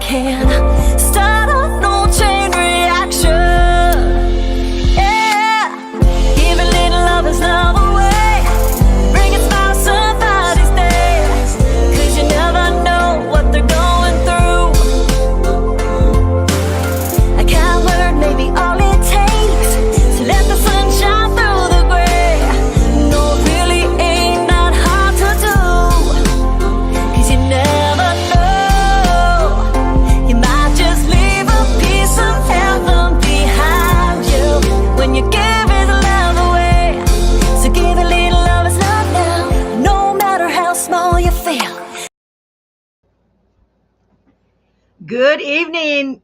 can start a no chain reaction. Yeah, give a little love is love away. Bring a smile somebody's day. 'Cause you never know what they're going through. A kind word may be all it takes to let the sun shine through the gray. No, it really ain't that hard to do. 'Cause you never know. You might just leave a piece of heaven behind you when you give his love away. So give a little love is love now, no matter how small you feel. Good evening,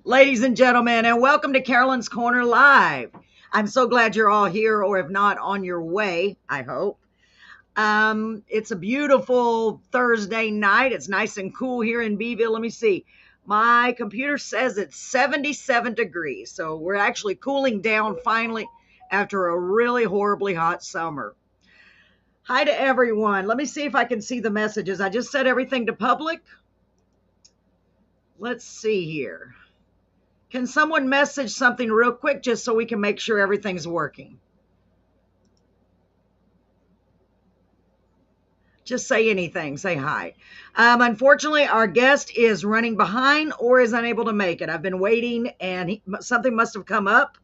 ladies and gentlemen, and welcome to Carolyn's Corner Live. I'm so glad you're all here, or if not, on your way, I hope. It's a beautiful Thursday night. It's nice and cool here in Beeville. Let me see. My computer says it's 77 degrees, so we're actually cooling down finally after a really horribly hot summer. Hi to everyone. Let me see if I can see the messages. I just set everything to public. Let's see here. Can someone message something real quick just so we can make sure everything's working? Just say anything. Say hi. Unfortunately, our guest is running behind or is unable to make it. I've been waiting and something must have come up.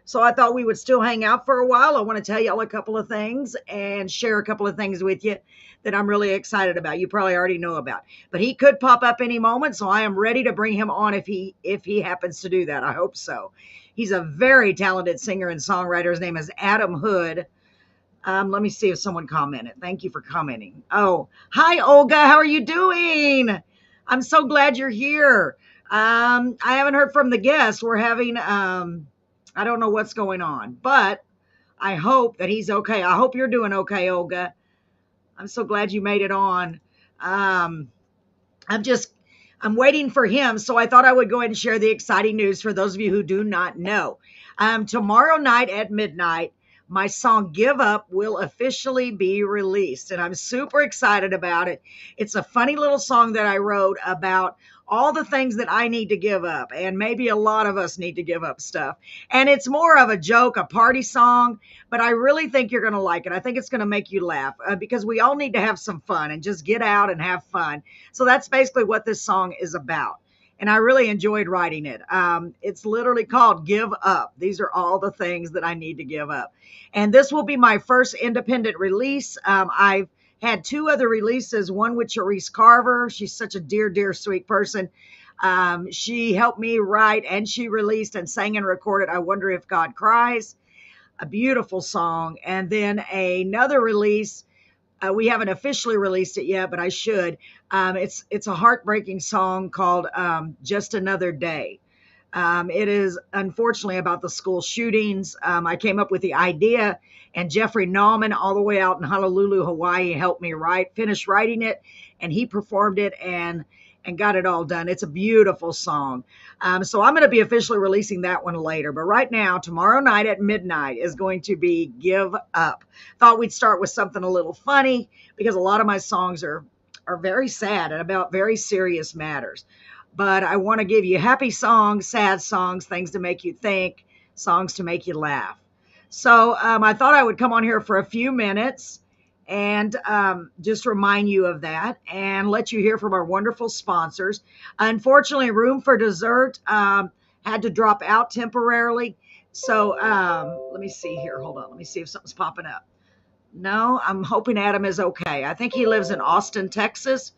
So I thought we would still hang out for a while. I want to tell y'all a couple of things and share a couple of things with you that I'm really excited about. You probably already know about, but he could pop up any moment. So I am ready to bring him on if he happens to do that. I hope so. He's a very talented singer and songwriter. His name is Adam Hood. Let me see if someone commented. Thank you for commenting. Oh, hi, Olga. How are you doing? I'm so glad you're here. I haven't heard from the guest. We're having, I don't know what's going on, but I hope that he's okay. I hope you're doing okay, Olga. I'm so glad you made it on. I'm waiting for him. So I thought I would go ahead and share the exciting news for those of you who do not know. Tomorrow night at midnight, my song Give Up will officially be released, and I'm super excited about it. It's a funny little song that I wrote about all the things that I need to give up, and maybe a lot of us need to give up stuff. And it's more of a joke, a party song, but I really think you're going to like it. I think it's going to make you laugh because we all need to have some fun and just get out and have fun. So that's basically what this song is about. And I really enjoyed writing it. It's literally called Give Up. These are all the things that I need to give up. And this will be my first independent release. I've had two other releases, one with Charisse Carver. She's such a dear, dear, sweet person. She helped me write, and she released and sang and recorded I Wonder If God Cries, a beautiful song. And then another release, we haven't officially released it yet, but I should. It's a heartbreaking song called Just Another Day. It is unfortunately about the school shootings. I came up with the idea, and Jeffrey Nauman, all the way out in Honolulu, Hawaii, helped me finish writing it, and he performed it and got it all done. It's a beautiful song. So I'm going to be officially releasing that one later. But right now, tomorrow night at midnight is going to be Give Up. Thought we'd start with something a little funny because a lot of my songs are very sad and about very serious matters. But I want to give you happy songs, sad songs, things to make you think, songs to make you laugh. So I thought I would come on here for a few minutes and just remind you of that and let you hear from our wonderful sponsors. Unfortunately, Room for Dessert had to drop out temporarily. So let me see here. Hold on. Let me see if something's popping up. No, I'm hoping Adam is okay. I think he lives in Austin, Texas.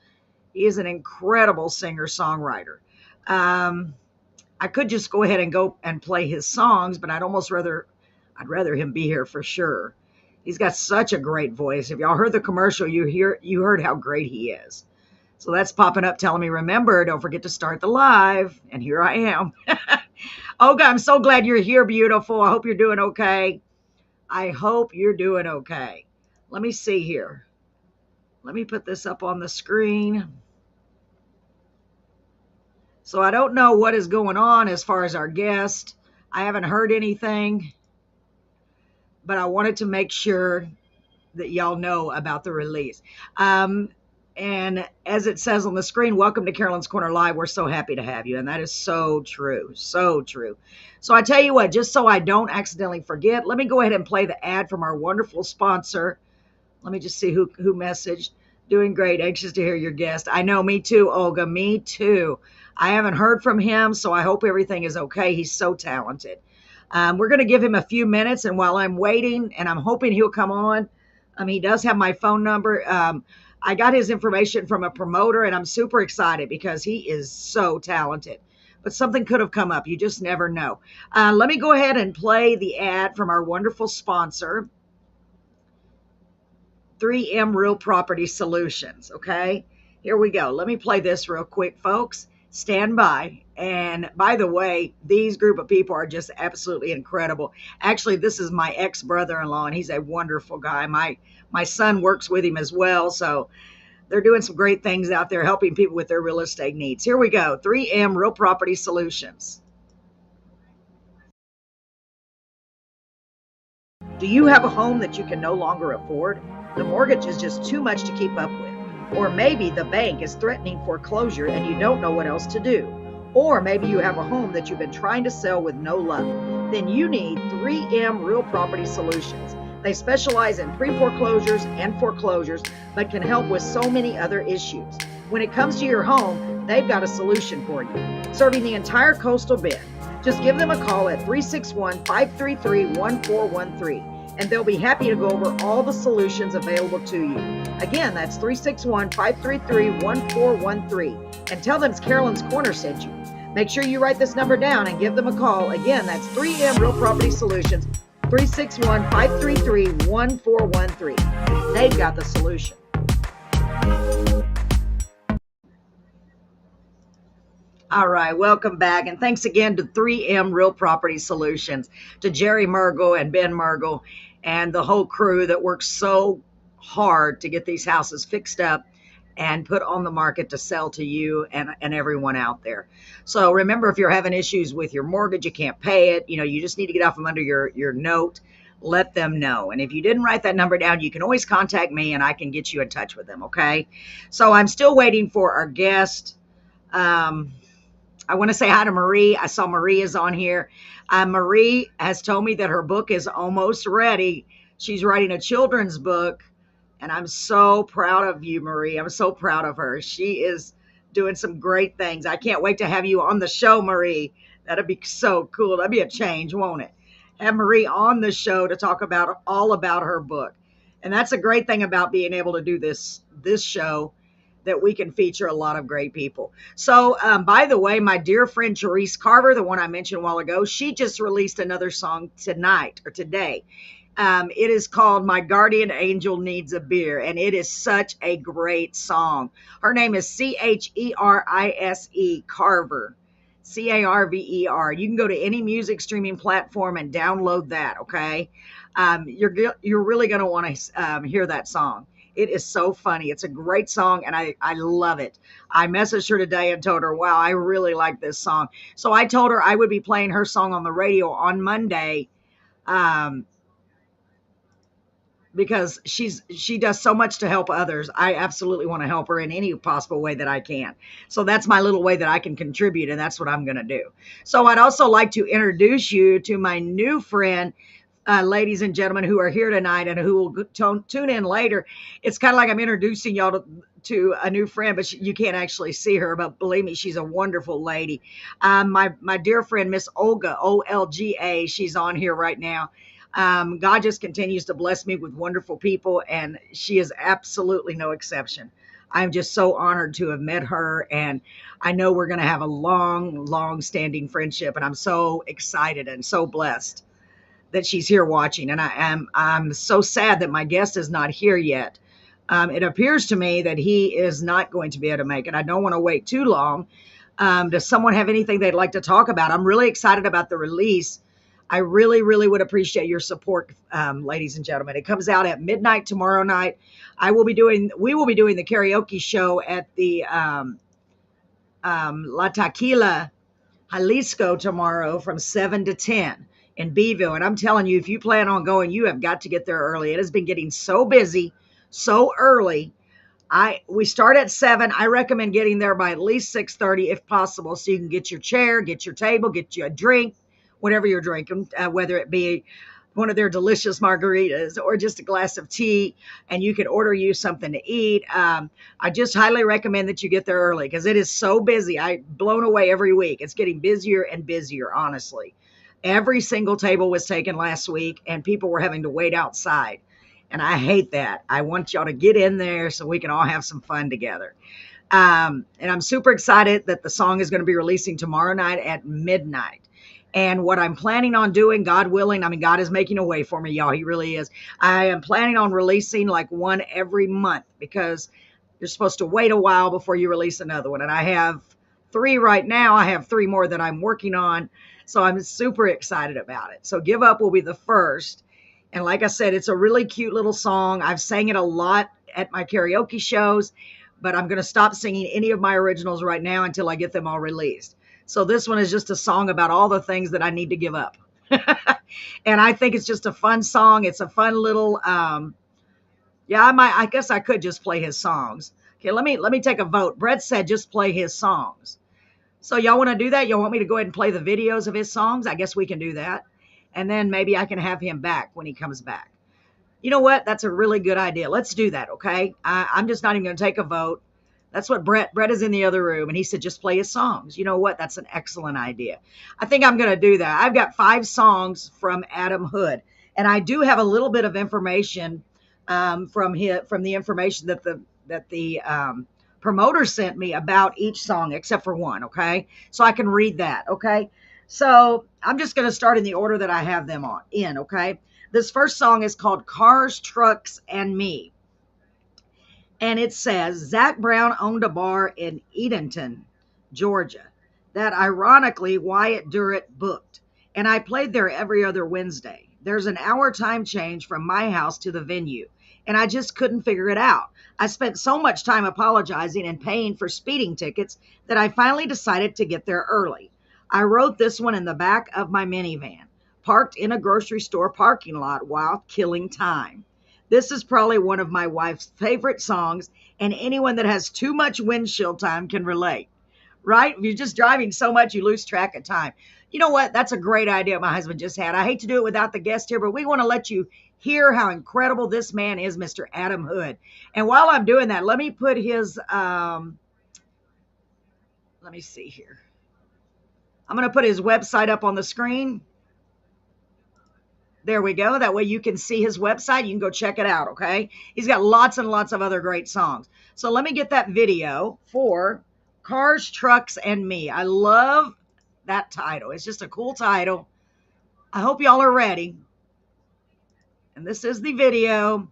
He is an incredible singer-songwriter. I could just go ahead and go and play his songs, but I'd rather him be here for sure. He's got such a great voice. If y'all heard the commercial, you heard how great he is. So that's popping up telling me, remember, don't forget to start the live. And here I am. Olga, I'm so glad you're here, beautiful. I hope you're doing okay. I hope you're doing okay. Let me see here. Let me put this up on the screen. So I don't know what is going on as far as our guest. I haven't heard anything, but I wanted to make sure that y'all know about the release. And as it says on the screen, welcome to Carolyn's Corner Live. We're so happy to have you. And that is so true. So true. So I tell you what, just so I don't accidentally forget, let me go ahead and play the ad from our wonderful sponsor. Let me just see who messaged. Doing great. Anxious to hear your guest. I know, me too, Olga. Me too. I haven't heard from him, so I hope everything is okay. He's so talented. We're going to give him a few minutes, and while I'm waiting, and I'm hoping he'll come on, he does have my phone number. I got his information from a promoter, and I'm super excited because he is so talented. But something could have come up. You just never know. Let me go ahead and play the ad from our wonderful sponsor, 3M Real Property Solutions. Okay, here we go. Let me play this real quick, folks. Stand by. And by the way, these group of people are just absolutely incredible. Actually, this is my ex-brother-in-law, and he's a wonderful guy. My son works with him as well, so they're doing some great things out there helping people with their real estate needs. Here we go. 3M Real Property Solutions. Do you have a home that you can no longer afford? The mortgage is just too much to keep up with. Or maybe the bank is threatening foreclosure and you don't know what else to do. Or maybe you have a home that you've been trying to sell with no luck. Then you need 3M Real Property Solutions. They specialize in pre-foreclosures and foreclosures, but can help with so many other issues. When it comes to your home, they've got a solution for you, serving the entire coastal bend. Just give them a call at 361-533-1413. And they'll be happy to go over all the solutions available to you. Again, that's 361-533-1413. And tell them it's Carolyn's Corner sent you. Make sure you write this number down and give them a call. Again, that's 3M Real Property Solutions, 361-533-1413. They've got the solution. All right, welcome back. And thanks again to 3M Real Property Solutions, to Jerry Mergel and Ben Mergel and the whole crew that works so hard to get these houses fixed up and put on the market to sell to you and everyone out there. So remember, if you're having issues with your mortgage, you can't pay it, you just need to get out from under your note, let them know. And if you didn't write that number down, you can always contact me and I can get you in touch with them, okay? So I'm still waiting for our guest. I want to say hi to Marie. I saw Marie is on here. Marie has told me that her book is almost ready. She's writing a children's book, and I'm so proud of you, Marie. I'm so proud of her. She is doing some great things. I can't wait to have you on the show, Marie. That'd be so cool. That'd be a change, won't it? Have Marie on the show to talk about all about her book. And that's a great thing about being able to do this show, that we can feature a lot of great people. So, by the way, my dear friend Therese Carver, the one I mentioned a while ago, she just released another song today. It is called My Guardian Angel Needs a Beer, and it is such a great song. Her name is Cherise Carver, Carver. You can go to any music streaming platform and download that, okay? You're really going to want to hear that song. It is so funny. It's a great song, and I love it. I messaged her today and told her, wow, I really like this song. So I told her I would be playing her song on the radio on Monday, because she does so much to help others. I absolutely want to help her in any possible way that I can. So that's my little way that I can contribute, and that's what I'm going to do. So I'd also like to introduce you to my new friend, ladies and gentlemen, who are here tonight and who will tune in later. It's kind of like I'm introducing y'all to a new friend, but you can't actually see her. But believe me, she's a wonderful lady. My dear friend, Miss Olga, Olga, she's on here right now. God just continues to bless me with wonderful people, and she is absolutely no exception. I'm just so honored to have met her, and I know we're going to have a long-standing friendship, and I'm so excited and so blessed that she's here watching. And I'm so sad that my guest is not here yet. It appears to me that he is not going to be able to make it. I don't want to wait too long. Does someone have anything they'd like to talk about? I'm really excited about the release. I really would appreciate your support, ladies and gentlemen. It comes out at midnight tomorrow night. We will be doing the karaoke show at the La Taquila, Jalisco tomorrow from 7 to 10 in Beeville. And I'm telling you, if you plan on going, you have got to get there early. It has been getting so busy so early. We start at 7. I recommend getting there by at least 6:30 if possible, so you can get your chair, get your table, get you a drink, whatever you're drinking, whether it be one of their delicious margaritas or just a glass of tea, and you can order you something to eat. I just highly recommend that you get there early because it is so busy. I'm blown away every week. It's getting busier and busier, honestly. Every single table was taken last week, and people were having to wait outside. And I hate that. I want y'all to get in there so we can all have some fun together. And I'm super excited that the song is going to be releasing tomorrow night at midnight. And what I'm planning on doing, God willing, I mean, God is making a way for me, y'all. He really is. I am planning on releasing like one every month because you're supposed to wait a while before you release another one. And I have 3 right now. I have 3 more that I'm working on. So I'm super excited about it. So Give Up will be the first. And like I said, it's a really cute little song. I've sang it a lot at my karaoke shows, but I'm going to stop singing any of my originals right now until I get them all released. So this one is just a song about all the things that I need to give up. And I think it's just a fun song. It's a fun little, I guess I could just play his songs. Okay, let me take a vote. Brett said just play his songs. So y'all want to do that? Y'all want me to go ahead and play the videos of his songs? I guess we can do that. And then maybe I can have him back when he comes back. You know what? That's a really good idea. Let's do that, okay? I'm just not even going to take a vote. That's what Brett is in the other room, and he said just play his songs. You know what? That's an excellent idea. I think I'm going to do that. I've got 5 songs from Adam Hood, and I do have a little bit of information from the information that the promoter sent me about each song, except for one, okay? So I can read that, okay? So I'm just going to start in the order that I have them in, okay? This first song is called Cars, Trucks, and Me. And it says, Zach Brown owned a bar in Edenton, Georgia, that ironically Wyatt Durrett booked. And I played there every other Wednesday. There's an hour time change from my house to the venue. And I just couldn't figure it out. I spent so much time apologizing and paying for speeding tickets that I finally decided to get there early. I wrote this one in the back of my minivan, parked in a grocery store parking lot while killing time. This is probably one of my wife's favorite songs, and anyone that has too much windshield time can relate, right? If you're just driving so much, you lose track of time. You know what? That's a great idea my husband just had. I hate to do it without the guest here, but we want to let you hear how incredible this man is, Mr. Adam Hood. And while I'm doing that, let me put his, let me see here. I'm going to put his website up on the screen. There we go. That way you can see his website. You can go check it out, okay? He's got lots and lots of other great songs. So let me get that video for Cars, Trucks, and Me. I love that title. It's just a cool title. I hope y'all are ready. And this is the video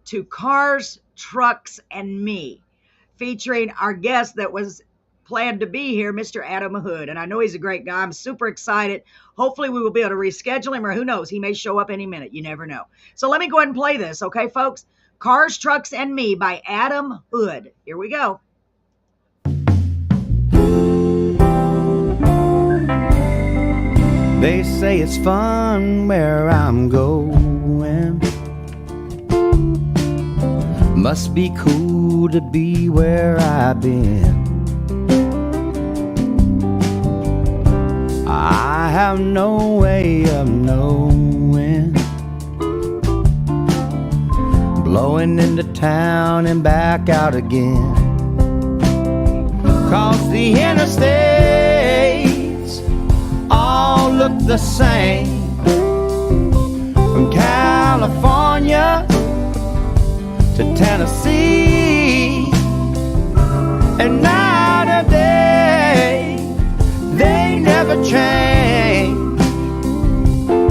to Cars, Trucks, and Me, featuring our guest that was planned to be here, Mr. Adam Hood. And I know he's a great guy. I'm super excited. Hopefully we will be able to reschedule him, or who knows, he may show up any minute. You never know. So let me go ahead and play this, okay, folks? Cars, Trucks, and Me by Adam Hood. Here we go. They say it's fun where I'm going. Must be cool to be where I've been. I have no way of knowing. Blowing into town and back out again. 'Cause the interstates all look the same. From California to Tennessee. And night or day, they never change.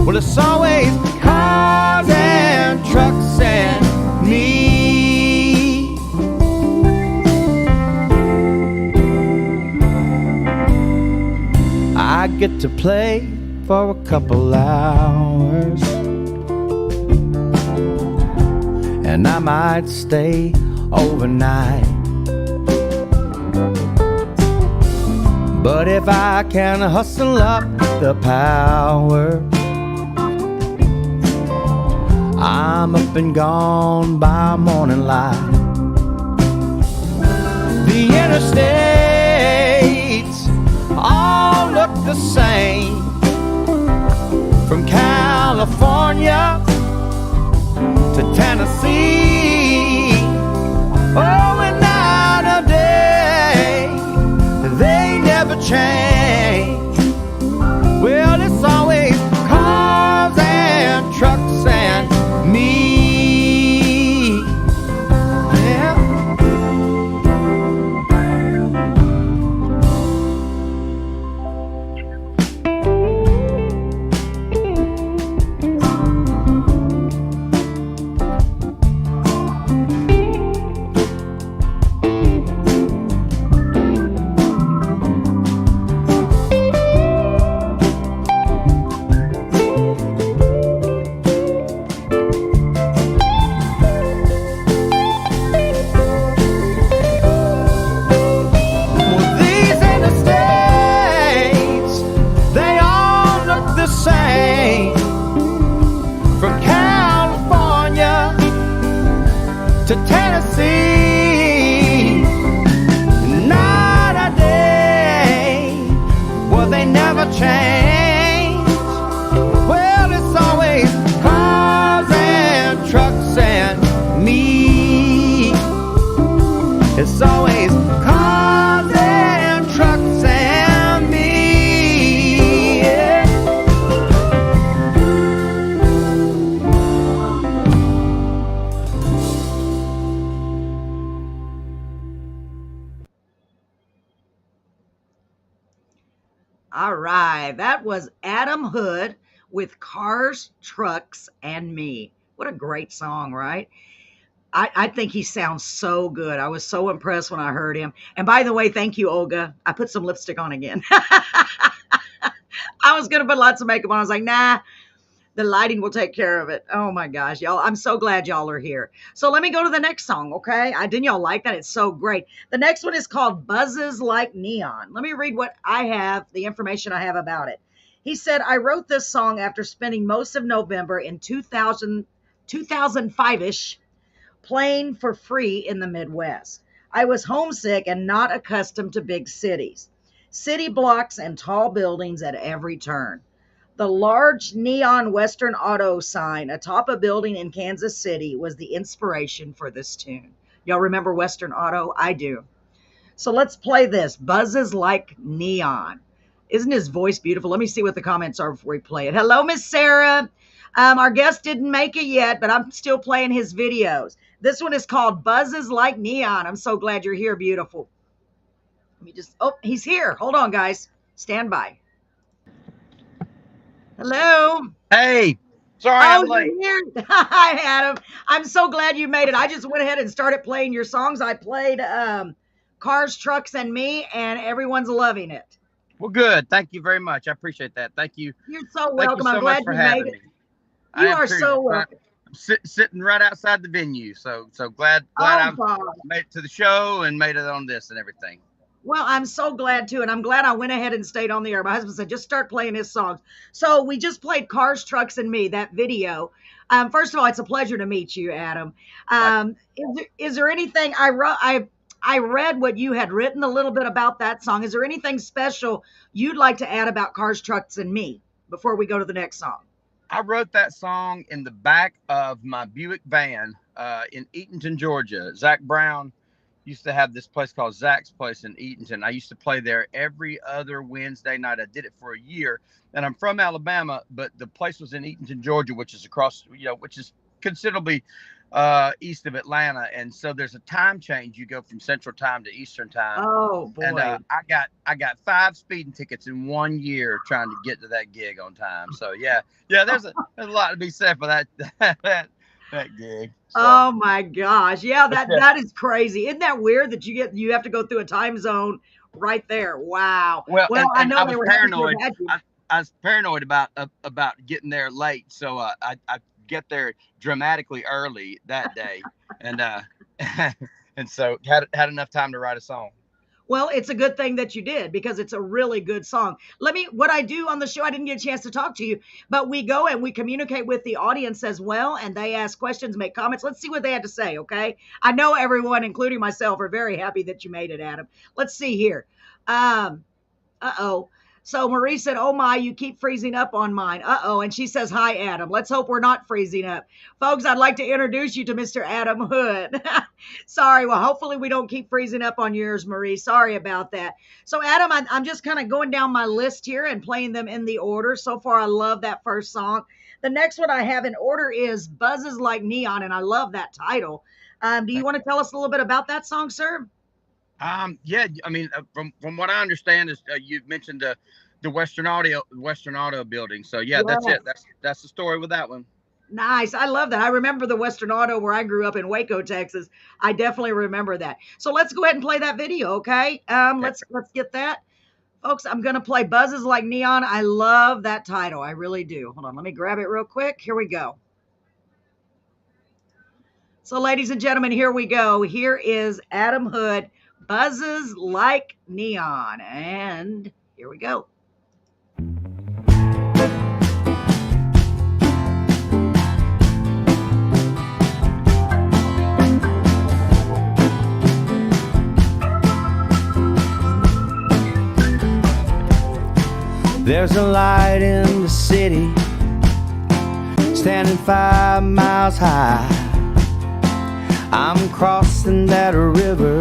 Well, it's always cars and trucks and me. I get to play for a couple hours, and I might stay overnight. But if I can hustle up the power, I'm up and gone by morning light. interstates all look the same, from California to Tennessee. Oh, and nowadays they never change. Well, it's always cars and trucks and me. Yeah. To Tennessee, night or day, well, they never change. Well, it's always cars and trucks and me. It's always cars and trucks and me. Yeah. All right, that was Adam Hood with Cars, Trucks, and Me. What a great song, right? I think he sounds so good. I was so impressed when I heard him. And by the way, thank you, Olga. I put some lipstick on again. I was going to put lots of makeup on. I was like, nah, the lighting will take care of it. Oh my gosh, y'all. I'm so glad y'all are here. So let me go to the next song, okay? Didn't y'all like that? It's so great. The next one is called Buzzes Like Neon. Let me read what I have, the information I have about it. He said, I wrote this song after spending most of November in 2005-ish playing for free in the Midwest. I was homesick and not accustomed to big cities. City blocks and tall buildings at every turn. The large neon Western Auto sign atop a building in Kansas City was the inspiration for this tune. Y'all remember Western Auto? I do. So let's play this. Buzzes Like Neon. Isn't his voice beautiful? Let me see what the comments are before we play it. Hello, Miss Sarah. Our guest didn't make it yet, but I'm still playing his videos. This one is called Buzzes Like Neon. I'm so glad you're here, beautiful. Let me just, oh, he's here. Hold on, guys. Stand by. Hello. Hey, sorry I'm late. You're here. Hi, Adam. I'm so glad you made it. I just went ahead and started playing your songs. I played Cars, Trucks, and Me, and everyone's loving it. Well, good. Thank you very much. I appreciate that. Thank you. You're so Thank welcome. you so I'm glad much for you having made me. it. You are too. so welcome. I'm sitting right outside the venue, so glad I've made it to the show and made it on this and everything. Well, I'm so glad too, and I'm glad I went ahead and stayed on the air. My husband said, just start playing his songs. So we just played Cars, Trucks, and Me, that video. First of all, it's a pleasure to meet you, Adam. Is there anything I read what you had written a little bit about that song. Is there anything special you'd like to add about Cars, Trucks, and Me before we go to the next song? I wrote that song in the back of my Buick van in Eatonton, Georgia. Zach Brown used to have this place called Zach's Place in Eatonton. I used to play there every other Wednesday night. I did it for a year. And I'm from Alabama, but the place was in Eatonton, Georgia, which is across, which is considerably east of Atlanta. And so there's a time change. You go from Central Time to Eastern Time. Oh boy. And I got 5 speeding tickets in 1 year trying to get to that gig on time. So yeah, there's a lot to be said for that gig. So. Oh my gosh. Yeah, that is crazy. Isn't that weird that you have to go through a time zone right there? Wow. Well, I know I they was were paranoid. I was paranoid about getting there late, so I get there dramatically early that day, and and so had enough time to write a song. Well, it's a good thing that you did because it's a really good song. What I do on the show, I didn't get a chance to talk to you, but we go and we communicate with the audience as well, and they ask questions, make comments. Let's see what they had to say, okay? I know everyone, including myself, are very happy that you made it, Adam. Let's see here. Um, uh-oh. So Marie said, "Oh my, you keep freezing up on mine." Uh-oh. And she says, "Hi, Adam. Let's hope we're not freezing up." Folks, I'd like to introduce you to Mr. Adam Hood. Sorry. Well, hopefully we don't keep freezing up on yours, Marie. Sorry about that. So, Adam, I'm just kind of going down my list here and playing them in the order. So far, I love that first song. The next one I have in order is Buzzes Like Neon, and I love that title. Do you want to tell us a little bit about that song, sir? Yeah, I mean, from what I understand is you've mentioned the Western Auto building. So yeah, that's Yes. it. That's the story with that one. Nice. I love that. I remember the Western Auto where I grew up in Waco, Texas. I definitely remember that. So let's go ahead and play that video, okay? Okay. Let's get that. Folks, I'm gonna play Buzzes Like Neon. I love that title. I really do. Hold on, let me grab it real quick. Here we go. So, ladies and gentlemen, here we go. Here is Adam Hood, Buzzes Like Neon. And here we go. There's a light in the city, standing 5 miles high. I'm crossing that river,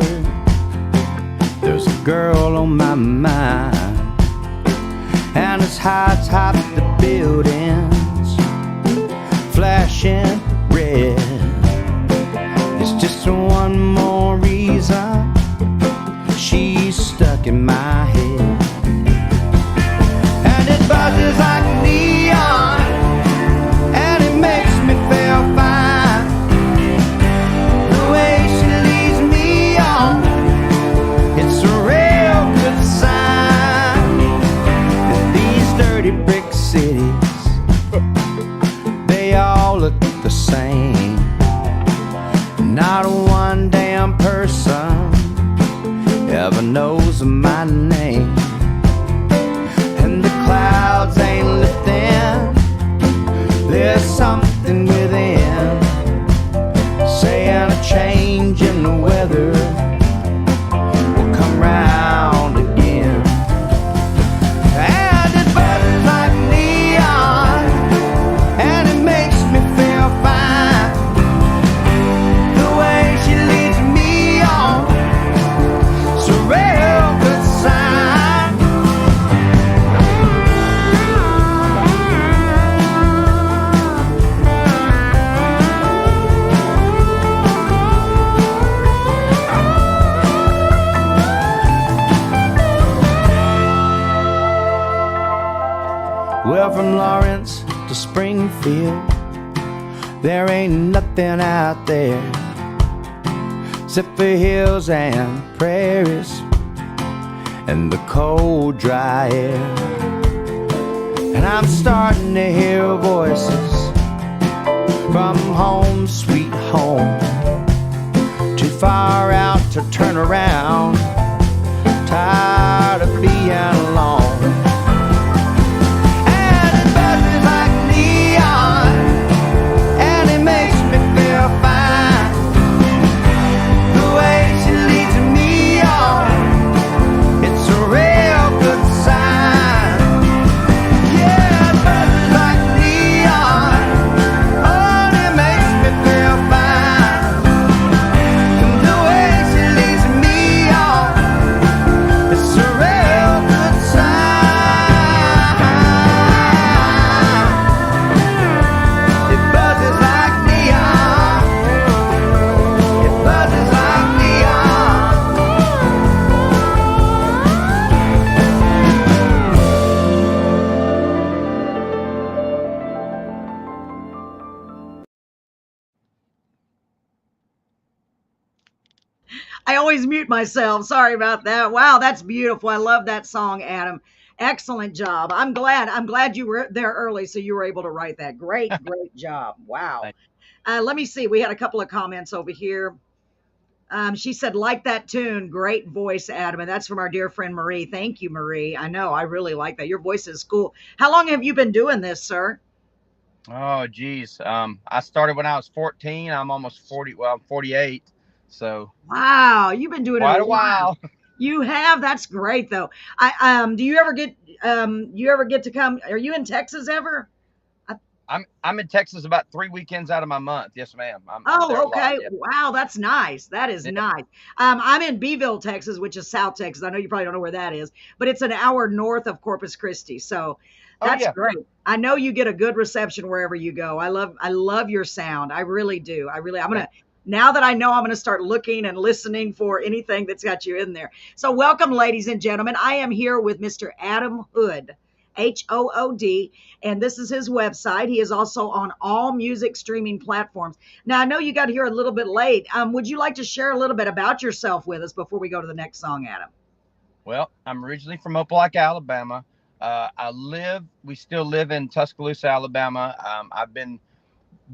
there's a girl on my mind. And it's high atop the buildings, flashing red. It's just one more reason she's stuck in my head. It buzzes like neon, and it makes me feel fine. The way she leads me on, it's a real good sign. In these dirty brick cities, they all look the same. Not one damn person ever knows my name. Clouds ain't lifting, there's something within, saying a change in the weather will come round again. And it buzzes like neon, and it makes me feel fine. The way she leads me on, it's a real good sign. Well, from Lawrence to Springfield, there ain't nothing out there except for hills and prairies and the cold, dry air. And I'm starting to hear voices from home, sweet home, too far out to turn around, tired of being alone. I always mute myself. Sorry about that. Wow, that's beautiful. I love that song, Adam. Excellent job. I'm glad you were there early so you were able to write that. Great, great job. Wow. Thank Let me see. We had a couple of comments over here. She said, like that tune, great voice, Adam. And that's from our dear friend Marie. Thank you, Marie. I know, I really like that. Your voice is cool. How long have you been doing this, sir? Oh, geez. I started when I was 14. I'm almost 40. Well, I'm 48. So Wow, you've been doing it quite a a while. while. You have. That's great, though. Do you ever get to come? Are you in Texas ever? I'm in Texas about 3 weekends out of my month. Yes, ma'am. I'm there Oh, a lot. okay. Yeah. Wow, that's nice. That is Yeah. nice. I'm in Beeville, Texas, which is South Texas. I know you probably don't know where that is, but it's an hour north of Corpus Christi. So Oh that's yeah. great. I know you get a good reception wherever you go. I love your sound. I really do. I'm gonna now that I know, I'm gonna start looking and listening for anything that's got you in there. So welcome, ladies and gentlemen. I am here with Mr. Adam Hood. Hood, and this is his website. He is also on all music streaming platforms. Now, I know you got here a little bit late. Would you like to share a little bit about yourself with us before we go to the next song, Adam? Well, I'm originally from Opelika, Alabama. We still live in Tuscaloosa, Alabama. I've been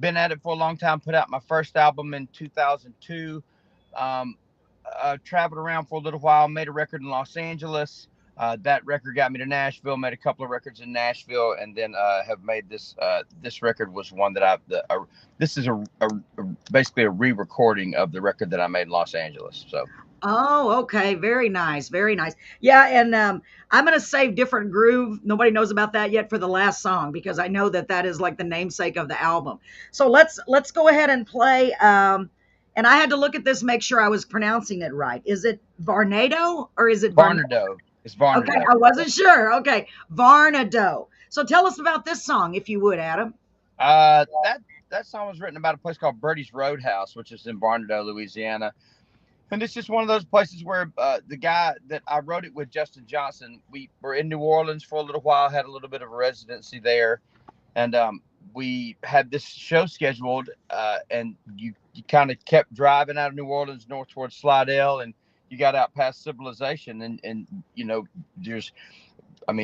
at it for a long time. Put out my first album in 2002. Um, Traveled around for a little while. Made a record in Los Angeles. That record got me to Nashville. Made a couple of records in Nashville, and then have made this. This record was one that this is basically a re-recording of the record that I made in Los Angeles. So. Oh, okay. Very nice. Very nice. Yeah, and I'm going to save Different Groove. Nobody knows about that yet for the last song because I know that is like the namesake of the album. So let's go ahead and play. And I had to look at this, make sure I was pronouncing it right. Is it Varnado or is it Varnado? It's Varnado. Okay, I wasn't sure. Okay, Varnado. So tell us about this song, if you would, Adam. That song was written about a place called Birdie's Roadhouse, which is in Varnado, Louisiana. And it's just one of those places where the guy that I wrote it with, Justin Johnson, we were in New Orleans for a little while, had a little bit of a residency there. And we had this show scheduled, and you kind of kept driving out of New Orleans north towards Slidell, and you got out past Civilization. And you know,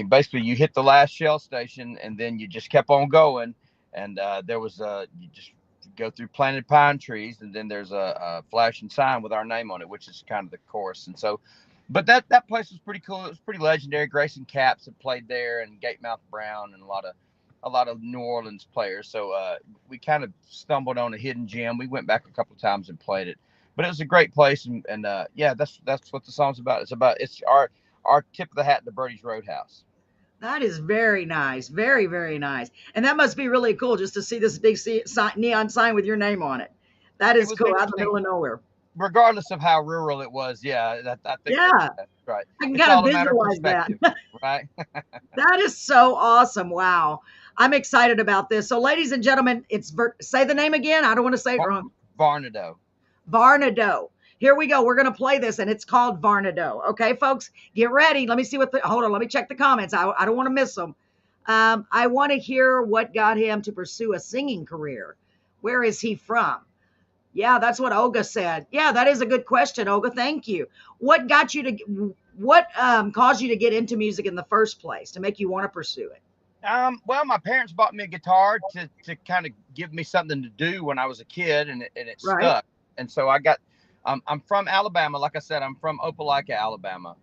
basically you hit the last Shell station, and then you just kept on going. And there was you just go through planted pine trees, and then there's a flashing sign with our name on it, which is kind of the chorus. And so, but that place was pretty cool. It was pretty legendary. Grayson Capps had played there, and Gatemouth Brown, and a lot of New Orleans players. So we kind of stumbled on a hidden gem. We went back a couple of times and played it, but it was a great place. And yeah, that's what the song's about. It's our tip of the hat to Birdie's Roadhouse. That is very nice. Very, very nice. And that must be really cool just to see this big neon sign with your name on it. That is cool, out in the middle of nowhere. Regardless of how rural it was, yeah, I think that's right. I can kind of visualize that. Right? That is so awesome. Wow. I'm excited about this. So, ladies and gentlemen, say the name again. I don't want to say it wrong. Varnado. Varnado. Here we go. We're going to play this, and it's called Varnado. Okay, folks, get ready. Let me see hold on. Let me check the comments. I don't want to miss them. I want to hear what got him to pursue a singing career. Where is he from? Yeah, that's what Olga said. Yeah, that is a good question, Olga. Thank you. What caused you to get into music in the first place, to make you want to pursue it? Well, my parents bought me a guitar to kind of give me something to do when I was a kid, and it stuck. And so I'm from Alabama. Like I said, I'm from Opelika, Alabama.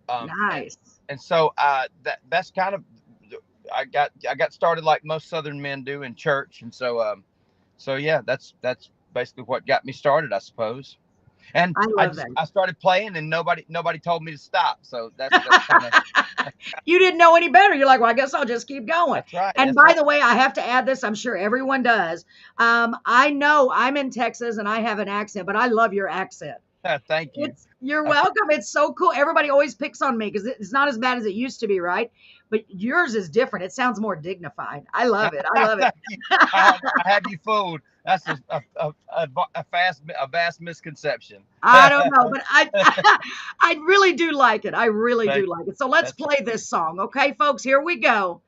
Nice. And so that's kind of, I got started like most Southern men do in church. And so yeah, that's basically what got me started, I suppose. And I started playing, and nobody told me to stop. So that's kind of. You didn't know any better. You're like, well, I guess I'll just keep going. That's right. And by the way, I have to add this. I'm sure everyone does. I know I'm in Texas and I have an accent, but I love your accent. Thank you. You're welcome. It's so cool. Everybody always picks on me because it's not as bad as it used to be, right? But yours is different. It sounds more dignified. I love it. I love it. I had you fooled. That's a vast misconception. I don't know, but I really do like it. I really do like it. So let's play this song. Okay, folks, here we go.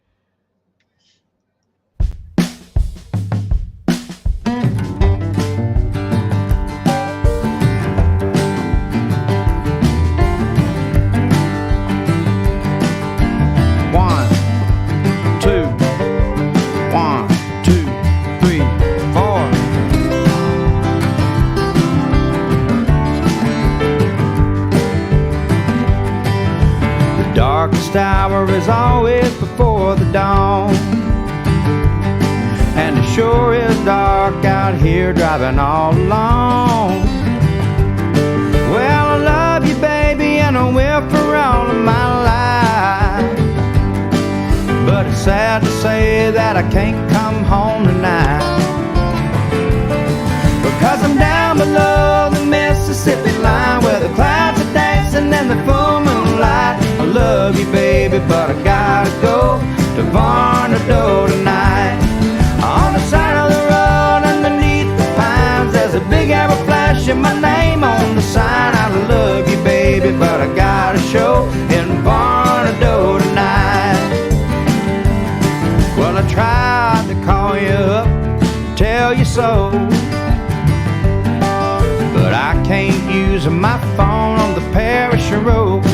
hour is always before the dawn. And it sure is dark out here driving all alone. Well, I love you, baby, and I will for all of my life. But it's sad to say that I can't come home tonight, because I'm down below the Mississippi line, where the clouds are dancing in the full moonlight. I love you, baby, but I gotta go to Varnado tonight. On the side of the road underneath the pines, there's a big arrow flashing my name on the sign. I love you, baby, but I got a show in Varnado tonight. Well, I tried to call you up, tell you so, but I can't use my phone on the parish road.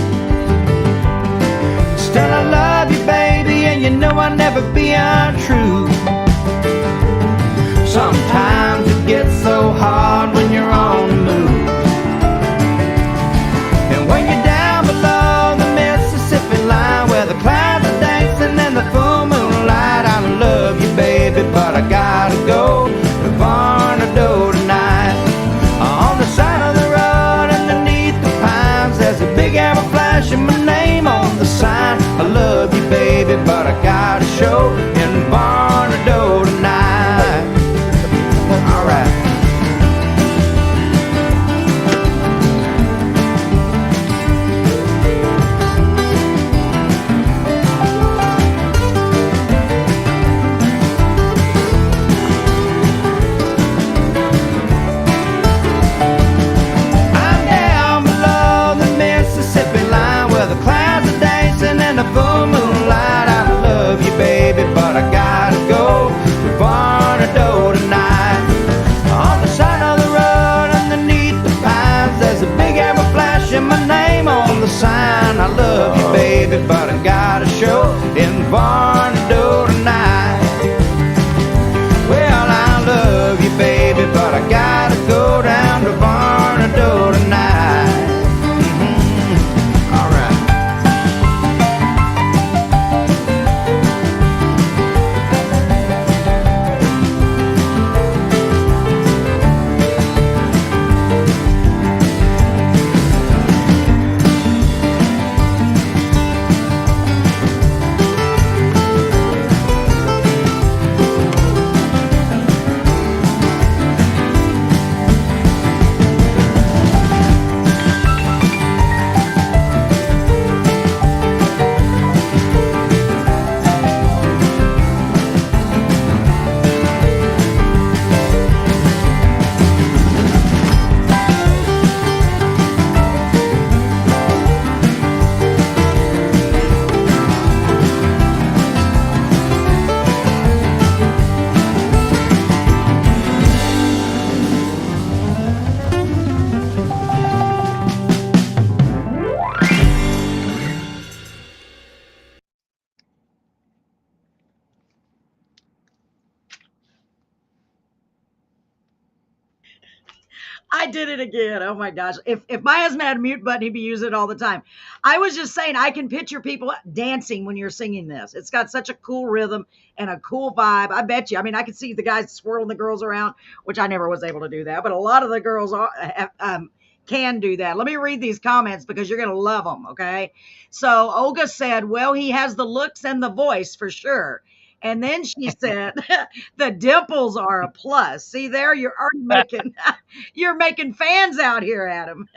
Still I love you, baby, and you know I'll never be untrue. Sometimes it gets so hard when you're on the move. And when you're down below the Mississippi line, where the clouds are dancing in the full moonlight, I love you, baby, but I gotta go to Varnado tonight. On the side of the road underneath the pines, there's a big arrow flashing my name on the sign. I love you, baby, but I got a show in Varnado tonight. All right. I'm down below the Mississippi line, where the clouds are dancing in the full moonlight. I love you, baby, but I gotta go to Varnado tonight. On the side of the road underneath the pines, there's a big arrow flashing my name on the sign. I love you, baby, but I got a show in Varnado tonight. Well, I love you, baby, but I gotta go down to Varnado tonight. All right. I did it again. Oh my gosh. If my husband had a mute button, he'd be using it all the time. I was just saying, I can picture people dancing when you're singing this. It's got such a cool rhythm and a cool vibe. I bet you. I mean, I could see the guys swirling the girls around, which I never was able to do that, but a lot of the girls can do that. Let me read these comments because you're going to love them. Okay. So Olga said, well, he has the looks and the voice for sure. And then she said, the dimples are a plus. See there, you're already making you're making fans out here, Adam.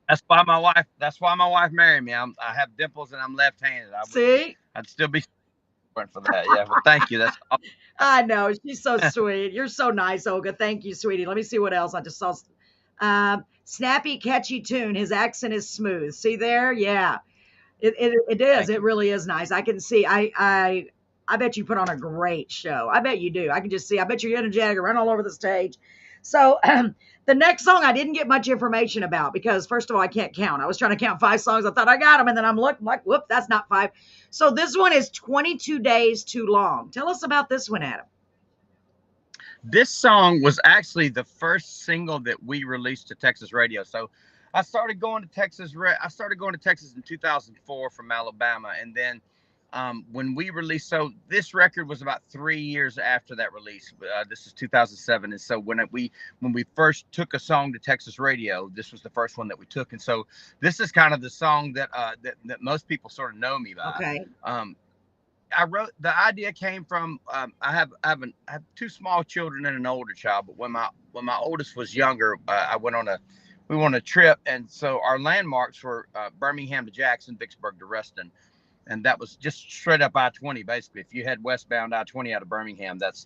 That's why my wife married me. I have dimples and I'm left-handed. See? I'd still be for that. Yeah, well, thank you. That's awesome. I know. She's so sweet. You're so nice, Olga. Thank you, sweetie. Let me see what else. I just saw snappy, catchy tune. His accent is smooth. See there? Yeah. It is. It really is nice. I can see. I bet you put on a great show. I bet you do. I can just see. I bet you're energetic, run all over the stage. So the next song I didn't get much information about because, first of all, I can't count. I was trying to count 5 songs. I thought I got them, and then I'm looking like, whoop, that's not 5. So this one is 22 Days Too Long. Tell us about this one, Adam. This song was actually the first single that we released to Texas radio. So I started going to Texas. I started going to Texas in 2004 from Alabama, and then when we released, so this record was about 3 years after that release. This is 2007, and so when we first took a song to Texas radio, this was the first one that we took, and so this is kind of the song that that most people sort of know me by. Okay. I wrote, the idea came from I have 2 small children and an older child, but when my oldest was younger, we went on a trip, and so our landmarks were Birmingham to Jackson, Vicksburg to Reston, and that was just straight up I-20 basically. If you head westbound I-20 out of Birmingham, that's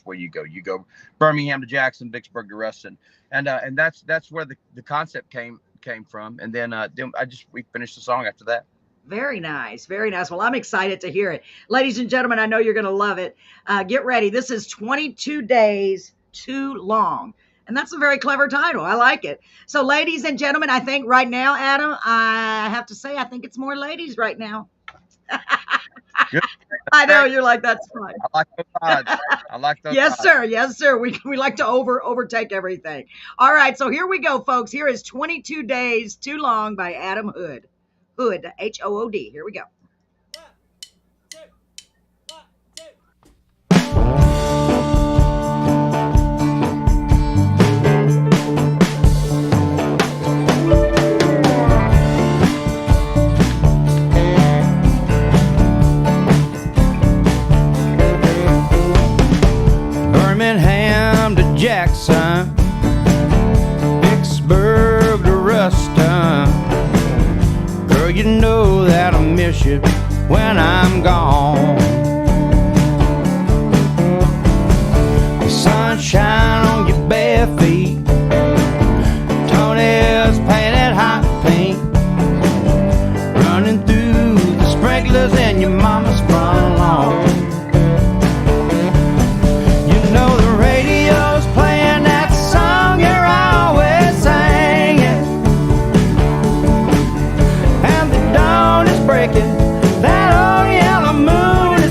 where you go. You go Birmingham to Jackson, Vicksburg to Reston, and that's where the concept came from, and then we finished the song after that. Very nice. Very nice. Well, I'm excited to hear it. Ladies and gentlemen, I know you're going to love it. Get ready. This is 22 Days Too Long. And that's a very clever title. I like it. So, ladies and gentlemen, I think right now, Adam, I have to say, I think it's more ladies right now. I know you're like, that's fine. I like those odds. I like those Yes, odds. sir. Yes, sir. We like to overtake everything. All right. So here we go, folks. Here is 22 Days Too Long by Adam Hood. Hood, H-O-O-D. Here we go. Birmingham to Jackson, Vicksburg to Ruston. Girl, you know that I miss you when I'm gone. The sunshine on your bare feet, Tony's painted hot pink, running through the sprinklers in your mama's front lawn. You know the radio's playing that song you're always singing, and the dawn is breaking, that old yellow moon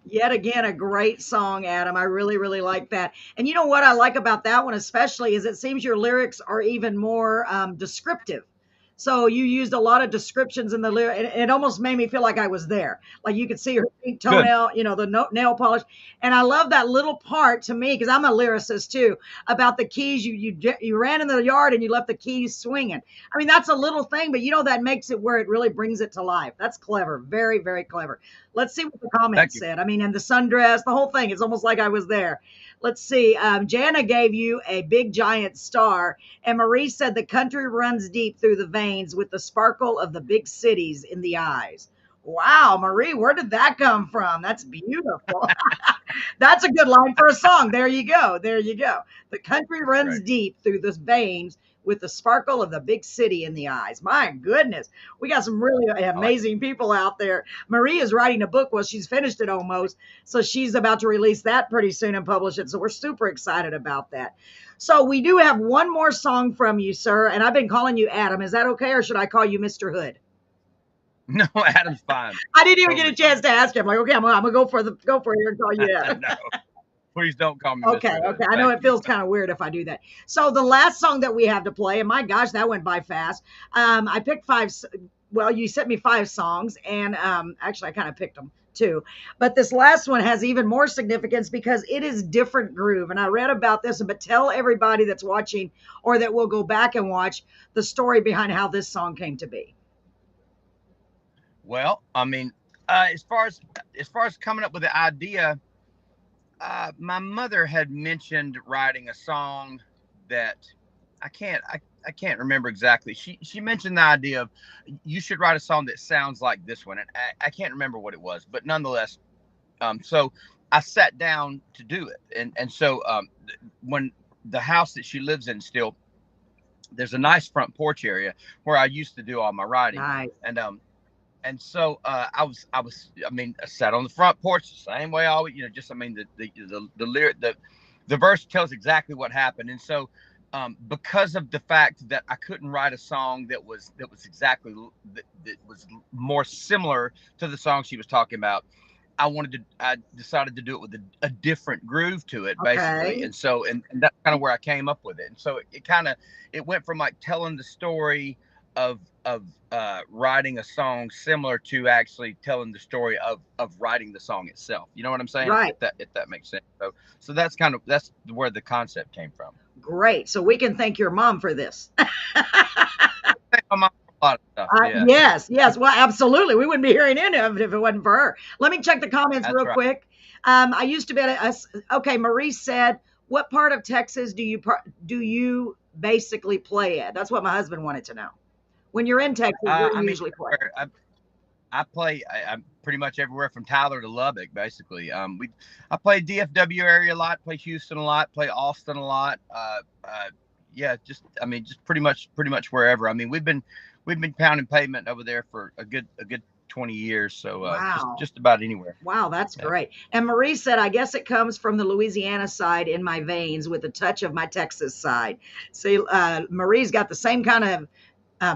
Yet again, a great song, Adam. I really, really like that. And you know what I like about that one, especially, is it seems your lyrics are even more descriptive. So you used a lot of descriptions in the lyric. It almost made me feel like I was there. Like you could see her pink Good. toenail, the nail polish. And I love that little part to me because I'm a lyricist too about the keys. You ran in the yard and you left the keys swinging. I mean, that's a little thing, but that makes it where it really brings it to life. That's clever. Very, very clever. Let's see what the Thank comments you. said. I mean, and the sundress, the whole thing. It's almost like I was there. Let's see. Jana gave you a big giant star. And Marie said the country runs deep through the veins with the sparkle of the big cities in the eyes. Wow, Marie, where did that come from? That's beautiful. That's a good line for a song. There you go. There you go. The country runs Right. deep through the veins with the sparkle of the big city in the eyes. My goodness. We got some really I like amazing people out there. Marie is writing a book. Well, she's finished it almost. So she's about to release that pretty soon and publish it. So we're super excited about that. So we do have one more song from you, sir. And I've been calling you Adam. Is that okay? Or should I call you Mr. Hood? No, Adam's fine. I didn't even get Totally a chance fine. to ask him. Like, okay, I'm gonna go for it and call you Adam. No, please don't call me Okay, Mr. Hood. okay. I know Thank it you. feels kind of weird if I do that. So the last song that we have to play, and my gosh, that went by fast. I picked five. Well, you sent me 5 songs, and actually, I kind of picked them too. But this last one has even more significance because it is different groove. And I read about this, but tell everybody that's watching or that will go back and watch the story behind how this song came to be. Well, I mean, as far as coming up with the idea, my mother had mentioned writing a song that I can't remember exactly. She mentioned the idea of you should write a song that sounds like this one, and I can't remember what it was, but nonetheless, so I sat down to do it, and so when the house that she lives in still, there's a nice front porch area where I used to do all my writing, Nice. and so I sat on the front porch the same way I always, just, I mean, the lyric, the verse tells exactly what happened. And so because of the fact that I couldn't write a song that was exactly, that was more similar to the song she was talking about, I decided to do it with a different groove to it, basically. Okay. And so, and that's kind of where I came up with it. And so it went from like telling the story of writing a song similar to actually telling the story of writing the song itself. You know what I'm saying? Right. If that makes sense. So that's where the concept came from. Great. So we can thank your mom for this. Thank my mom for a lot of stuff. Yeah. Yes. Well, absolutely. We wouldn't be hearing any of it if it wasn't for her. Let me check the comments That's real right. quick. I used to be okay. Marie said, "What part of Texas do you basically play at?" That's what my husband wanted to know. When you're in Texas, where do you usually play? I play. I'm pretty much everywhere from Tyler to Lubbock, basically. I play DFW area a lot, play Houston a lot, play Austin a lot. Yeah, just pretty much wherever. I mean, we've been pounding pavement over there for a good 20 years. So Wow. just about anywhere. Wow, that's Yeah. great. And Marie said, "I guess it comes from the Louisiana side in my veins with a touch of my Texas side." See, Marie's got the same kind of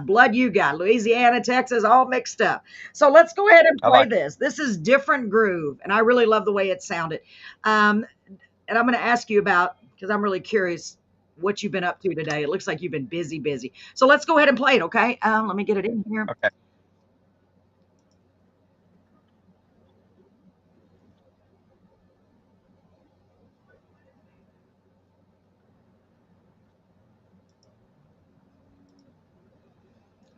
blood you got, Louisiana, Texas, all mixed up. So let's go ahead and I play like this. This is Different Groove, and I really love the way it sounded. And I'm going to ask you about, because I'm really curious what you've been up to today. It looks like you've been busy. So let's go ahead and play it, okay? Let me get it in here. Okay.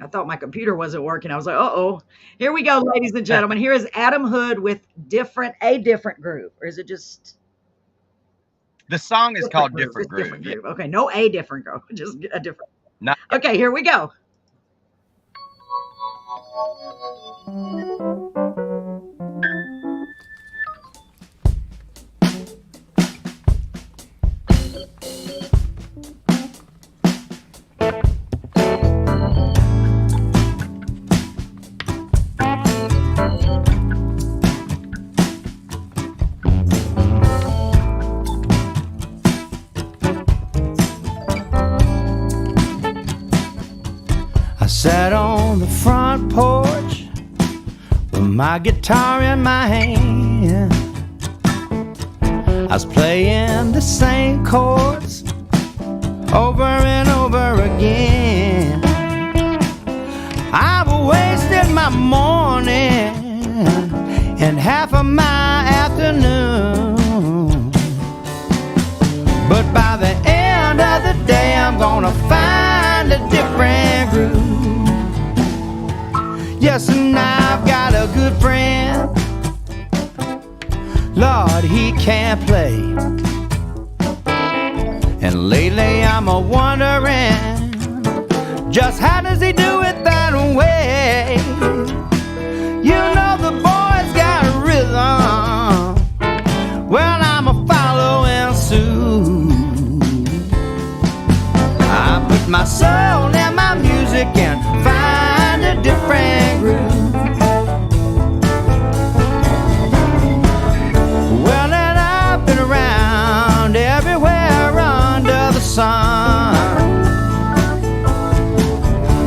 I thought my computer wasn't working. I was like, uh-oh. Here we go, ladies and gentlemen. Here is Adam Hood with A Different Groove. Or is it just The song is called Groove? Different It's Groove. Different Yeah. Groove. Okay, no A Different Groove, just a different. Not Okay, here we go. I sat on the front porch with my guitar in my hand. I was playing the same chords over and over again. I've wasted my morning and half of my afternoon, but by the end of the day I'm gonna find a different groove. Yes, and I've got a good friend, Lord, he can't play. And lately I'm a-wondering, just how does he do it that way? You know the boy's got a rhythm, well, I'm a-following suit. I put my soul in my music and find a different groove. Well, and I've been around everywhere under the sun,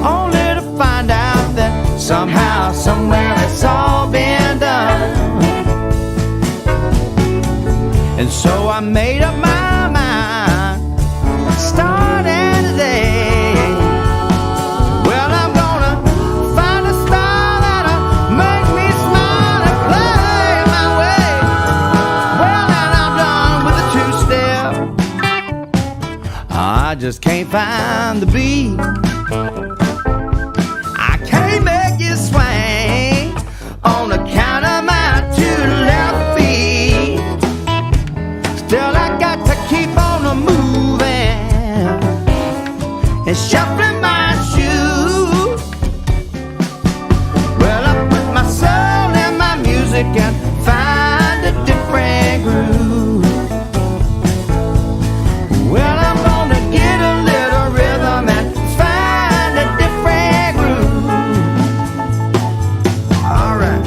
only to find out that somehow, somewhere it's all been done. And so I made up my mind, starting today. Well, I'm gonna find a style that'll make me smile and play my way. Well, and I'm done with the two-step. I just can't find the beat. I can't make it swing on account of my two left feet. Still, I got to keep on moving and shuffling my shoes. Well, I put my soul in my music and find a different groove. Well, I'm gonna get a little rhythm and find a different groove. All right.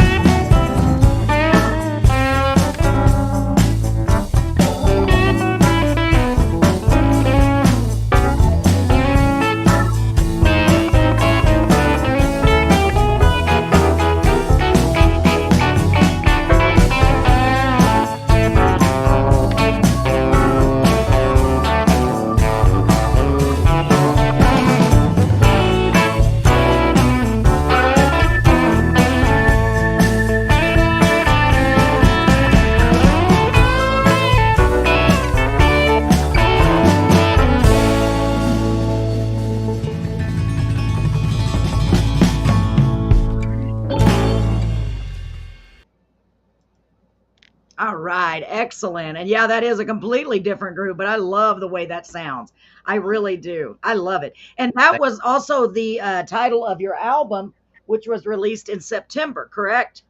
All right, excellent. And yeah, that is a completely different group, but I love the way that sounds. I really do. I love it. And that was also the title of your album, which was released in September, correct?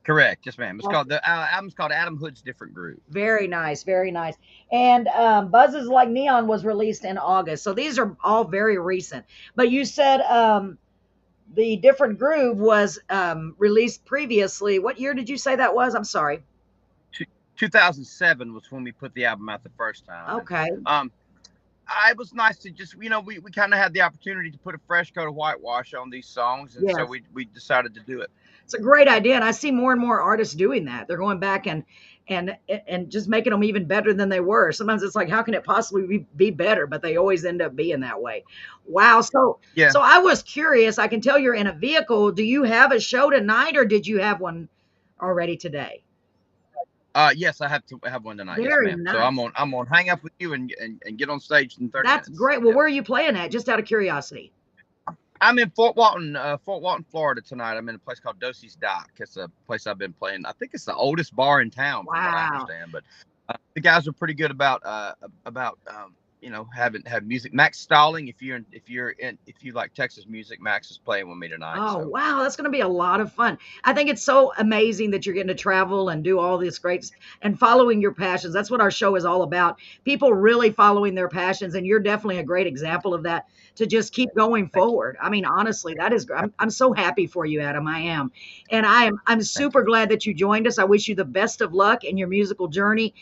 Correct. Yes, ma'am. It's called the album's called Adam Hood's Different Groove. Very nice, very nice. And Buzzes Like Neon was released in August. So these are all very recent. But you said the Different Groove was released previously. What year did you say that was? I'm sorry. 2007 was when we put the album out the first time. Okay. It was nice to just, we kind of had the opportunity to put a fresh coat of whitewash on these songs, and so we decided to do it. It's a great idea, and I see more and more artists doing that. They're going back and just making them even better than they were. Sometimes it's like, how can it possibly be better? But they always end up being that way. Wow. So I was curious. I can tell you're in a vehicle. Do you have a show tonight, or did you have one already today? Yes, I have to have one tonight. Very yes, ma'am. nice. So I'm gonna hang up with you and get on stage in 30 That's minutes. great. Well, where are you playing at? Just out of curiosity. I'm in Fort Walton, Florida tonight. I'm in a place called Dosey's Dock. It's a place I've been playing. I think it's the oldest bar in town, from what I understand. But the guys are pretty good about have music. Max Stalling, if you like Texas music, Max is playing with me tonight. Oh, so. wow. That's going to be a lot of fun. I think it's so amazing that you're getting to travel and do all this great and following your passions. That's what our show is all about. People really following their passions. And you're definitely a great example of that, to just keep going forward. I mean, honestly, that is, I'm so happy for you, Adam. I am. And I'm super glad that you joined us. I wish you the best of luck in your musical journey.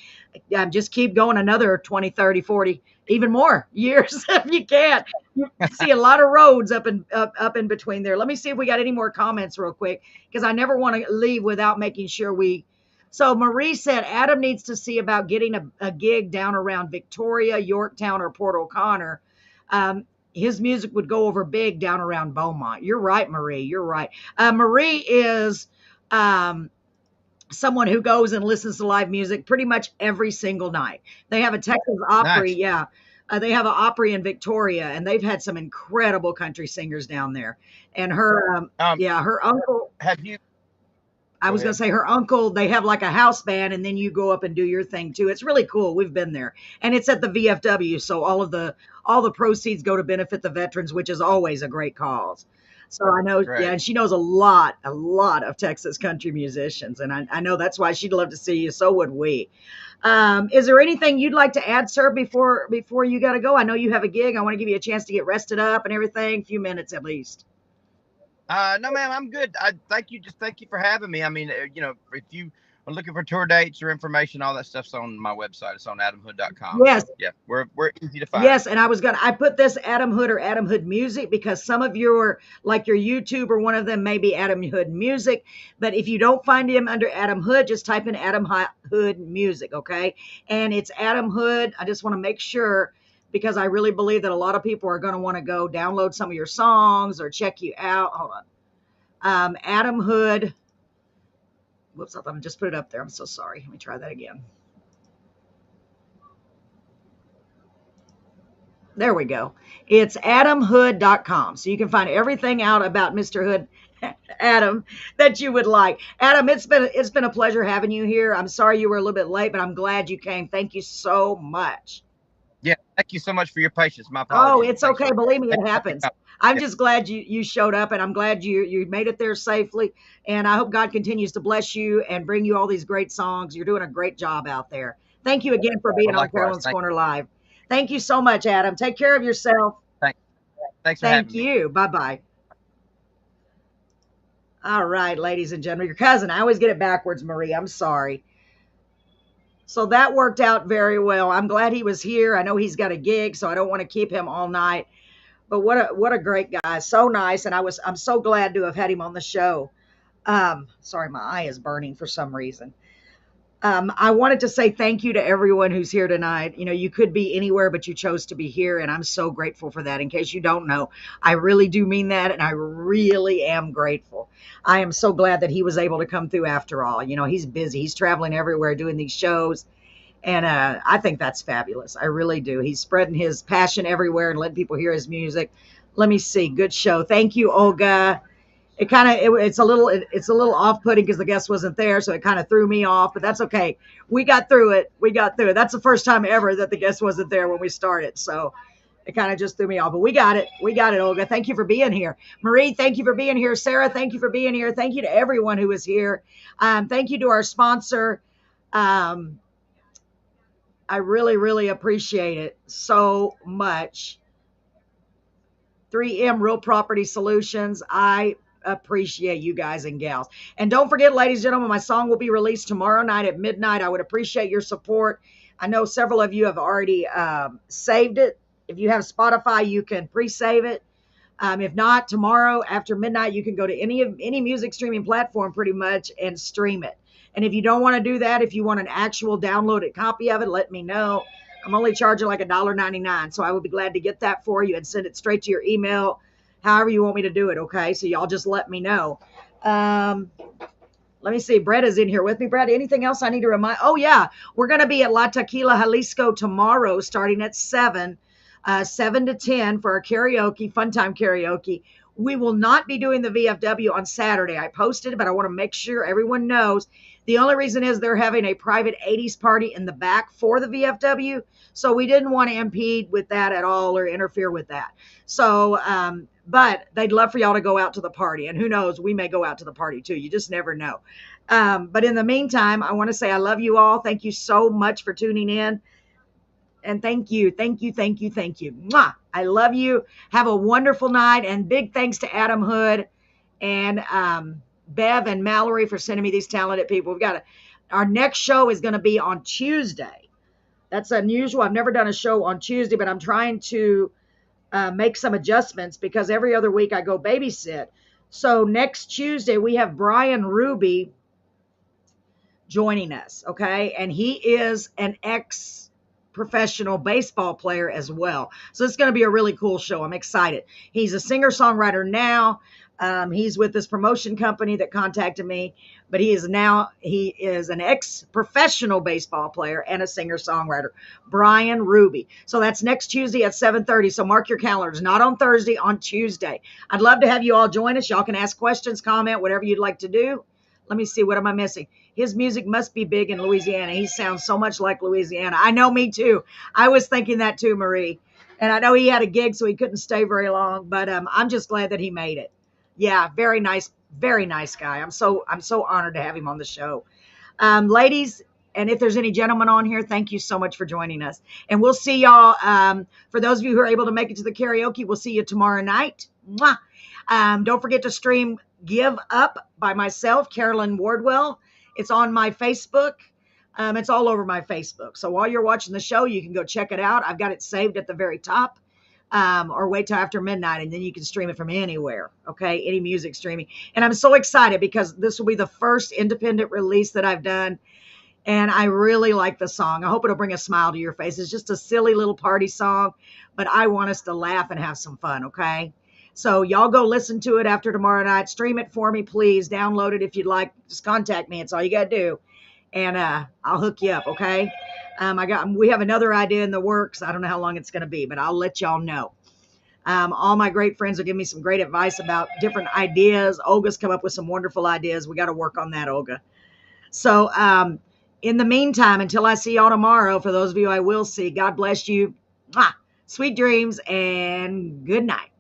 Just keep going another 20, 30, 40, even more years if you can. You see a lot of roads up in between there. Let me see if we got any more comments real quick, because I never want to leave without making sure we So Marie said Adam needs to see about getting a gig down around Victoria, Yorktown, or Port O'Connor. His music would go over big down around Beaumont. You're right, Marie. You're right. Marie is someone who goes and listens to live music pretty much every single night. They have a Texas Opry, Nice. yeah. They have an Opry in Victoria, and they've had some incredible country singers down there. And her, Um, yeah, her uncle, have you? I Go was going to ahead. say her uncle, they have like a house band and then you go up and do your thing too. It's really cool. We've been there. And it's at the VFW, so all the proceeds go to benefit the veterans, which is always a great cause. So I know, yeah, Great. and she knows a lot of Texas country musicians, and I know that's why she'd love to see you. So would we. Is there anything you'd like to add, sir, before you got to go? I know you have a gig. I want to give you a chance to get rested up and everything. A few minutes at least. No, ma'am, I'm good. I thank you. Just thank you for having me. I mean, if you are looking for tour dates or information, all that stuff's on my website. It's on adamhood.com. Yes, So yeah, we're easy to find. yes, and I put this Adam Hood or Adam Hood Music because some of your, like your YouTube or one of them may be Adam Hood Music. But if you don't find him under Adam Hood, just type in Adam Hood Music, okay? And it's Adam Hood. I just want to make sure because I really believe that a lot of people are going to want to go download some of your songs or check you out. Hold on. Adam Hood. Whoops, I thought I just put it up there. I'm so sorry. Let me try that again. There we go. It's adamhood.com. So you can find everything out about Mr. Hood, Adam, that you would like. Adam, it's been a pleasure having you here. I'm sorry you were a little bit late, but I'm glad you came. Thank you so much. Yeah, thank you so much for your patience. My Oh, apologies. it's Thanks okay. for Believe me, thanks it for letting me happens. know. I'm Yeah, just glad you showed up, and I'm glad you made it there safely. And I hope God continues to bless you and bring you all these great songs. You're doing a great job out there. Thank you again for being well, on likewise. Carolyn's Corner Live. Thank you so much, Adam. Take care of yourself. Thank, thanks for Thank having me. you. Bye bye. All right, ladies and gentlemen, your cousin. I always get it backwards, Marie. I'm sorry. So that worked out very well. I'm glad he was here. I know he's got a gig, so I don't want to keep him all night. But what a great guy. So nice, and I'm so glad to have had him on the show. Sorry, my eye is burning for some reason. I wanted to say thank you to everyone who's here tonight. You know, you could be anywhere, but you chose to be here, and I'm so grateful for that. In case you don't know, I really do mean that, and I really am grateful. I am so glad that he was able to come through after all. You know, he's busy. He's traveling everywhere doing these shows, and I think that's fabulous. I really do. He's spreading his passion everywhere and letting people hear his music. Let me see. Good show. Thank you, Olga. It's a little off-putting because the guest wasn't there, so it kind of threw me off, but that's okay. We got through it. That's the first time ever that the guest wasn't there when we started, so it kind of just threw me off, but we got it. Olga. Thank you for being here. Marie, thank you for being here. Sarah, thank you for being here. Thank you to everyone who is here. Thank you to our sponsor. I really, really appreciate it so much. 3M Real Property Solutions. I appreciate you guys and gals. And don't forget, ladies and gentlemen, my song will be released tomorrow night at midnight. I would appreciate your support. I know several of you have already saved it. If you have Spotify, you can pre-save it. If not, tomorrow after midnight, you can go to any music streaming platform pretty much and stream it. And if you don't want to do that, if you want an actual downloaded copy of it, let me know. I'm only charging like $1.99, so I would be glad to get that for you and send it straight to your email, however you want me to do it, okay? So y'all just let me know. Let me see. Brett is in here with me. Brett, anything else I need to remind? Oh, yeah. We're going to be at La Tequila, Jalisco tomorrow starting at 7 to 10 for our karaoke, fun time karaoke. We will not be doing the VFW on Saturday. I posted it, but I want to make sure everyone knows. The only reason is they're having a private 80s party in the back for the VFW. So we didn't want to impede with that at all or interfere with that. So, but they'd love for y'all to go out to the party. And who knows, we may go out to the party too. You just never know. But in the meantime, I want to say I love you all. Thank you so much for tuning in. And thank you. Mwah! I love you. Have a wonderful night. And big thanks to Adam Hood and Bev and Mallory for sending me these talented people. Our next show is going to be on Tuesday. That's unusual. I've never done a show on Tuesday, but I'm trying to make some adjustments because every other week I go babysit. So next Tuesday we have Brian Ruby joining us. Okay. And he is an professional baseball player as well. So it's going to be a really cool show. I'm excited. He's a singer-songwriter now. He's with this promotion company that contacted me, but he is an ex-professional baseball player and a singer-songwriter, Brian Ruby. So that's next Tuesday at 7:30. So mark your calendars, not on Thursday, on Tuesday. I'd love to have you all join us. Y'all can ask questions, comment, whatever you'd like to do. Let me see. What am I missing? His music must be big in Louisiana. He sounds so much like Louisiana. I know, me too. I was thinking that too, Marie. And I know he had a gig, so he couldn't stay very long, but I'm just glad that he made it. Yeah, very nice guy. I'm so honored to have him on the show. Ladies, and if there's any gentlemen on here, thank you so much for joining us. And we'll see y'all. For those of you who are able to make it to the karaoke, we'll see you tomorrow night. Mwah. Don't forget to stream Give Up by myself, Carolyn Wardwell. It's on my Facebook. It's all over my Facebook. So while you're watching the show, you can go check it out. I've got it saved at the very top. Or wait till after midnight, and then you can stream it from anywhere. Okay, any music streaming. And I'm so excited because this will be the first independent release that I've done. And I really like the song. I hope it'll bring a smile to your face. It's just a silly little party song, but I want us to laugh and have some fun, okay? So y'all go listen to it after tomorrow night. Stream it for me, please. Download it if you'd like. Just contact me. It's all you got to do. And I'll hook you up, okay? We have another idea in the works. I don't know how long it's going to be, but I'll let y'all know. All my great friends are giving me some great advice about different ideas. Olga's come up with some wonderful ideas. We got to work on that, Olga. So in the meantime, until I see y'all tomorrow, for those of you I will see, God bless you. Mwah. Sweet dreams and good night.